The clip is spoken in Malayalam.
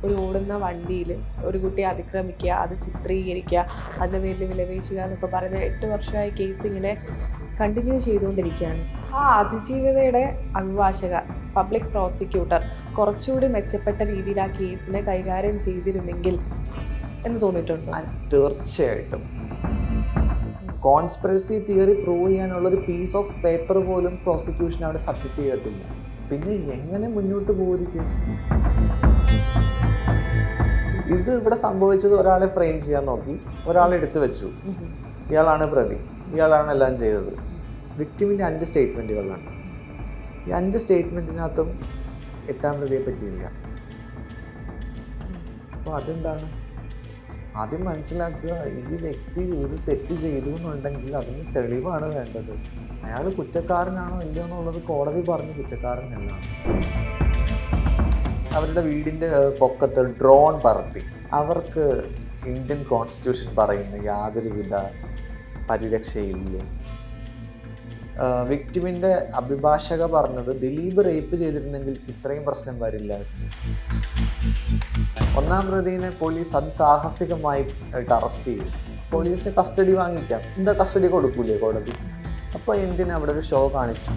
ഒരു ഓടുന്ന വണ്ടിയിൽ ഒരു കുട്ടിയെ അതിക്രമിക്കുക, അത് ചിത്രീകരിക്കുക, അതിൻ്റെ പേരിൽ വിലപേശുക എന്നൊക്കെ പറയുന്ന 8 വർഷമായി കേസ് ഇങ്ങനെ കണ്ടിന്യൂ ചെയ്തുകൊണ്ടിരിക്കുകയാണ്. ആ അതിജീവിതയുടെ അഭിഭാഷക, പബ്ലിക് പ്രോസിക്യൂട്ടർ കുറച്ചുകൂടി മെച്ചപ്പെട്ട രീതിയിൽ ആ കേസിനെ കൈകാര്യം ചെയ്തിരുന്നെങ്കിൽ എന്ന് തോന്നിയിട്ടുണ്ടോ? തീർച്ചയായിട്ടും. കോൺസ്പിറസി തിയറി പ്രൂവ് ചെയ്യാനുള്ളൊരു പീസ് ഓഫ് പേപ്പർ പോലും പ്രോസിക്യൂഷൻ അവിടെ സബ്മിറ്റ് ചെയ്തിട്ടില്ല. പിന്നെ എങ്ങനെ മുന്നോട്ട് പോകും കേസ്? ഇത് ഇവിടെ സംഭവിച്ചത് ഒരാളെ ഫ്രെയിം ചെയ്യാൻ നോക്കി, ഒരാളെ എടുത്തു വെച്ചു, ഇയാളാണ് പ്രതി, ഇയാളാണ് എല്ലാം ചെയ്തത്. വിക്ടിമിൻ്റെ 5 സ്റ്റേറ്റ്മെൻറ്റുകളാണ്. ഈ 5 സ്റ്റേറ്റ്മെൻറ്റിനകത്തും 8ാം പ്രതിയെ പറ്റിയില്ല. അപ്പോൾ അതെന്താണ്? ആദ്യം മനസ്സിലാക്കുക, ഈ വ്യക്തി ഒരു തെറ്റ് ചെയ്തു എന്നുണ്ടെങ്കിൽ അതിന് തെളിവാണ് വേണ്ടത്. അയാൾ കുറ്റക്കാരനാണോ ഇല്ലയോ എന്നുള്ളത് കോടതി പറഞ്ഞ് കുറ്റക്കാരനല്ല. അവരുടെ വീടിൻ്റെ പൊക്കത്ത് ഡ്രോൺ പറത്തി. അവർക്ക് ഇന്ത്യൻ കോൺസ്റ്റിറ്റ്യൂഷൻ പറയുന്ന യാതൊരുവിധ പരിരക്ഷയില്ല. വിക്ടിമിൻ്റെ അഭിഭാഷക പറഞ്ഞത് ദിലീപ് റേപ്പ് ചെയ്തിരുന്നെങ്കിൽ ഇത്രയും പ്രശ്നം വരില്ല. 1ാം പ്രതിനെ പോലീസ് അതിസാഹസികമായിട്ട് അറസ്റ്റ് ചെയ്യും. പോലീസിന്റെ കസ്റ്റഡി വാങ്ങിക്കാം. എന്താ കസ്റ്റഡി കൊടുക്കൂലേ കോടതി? അപ്പോൾ എന്തിനാ അവിടെ ഒരു ഷോ കാണിച്ചു?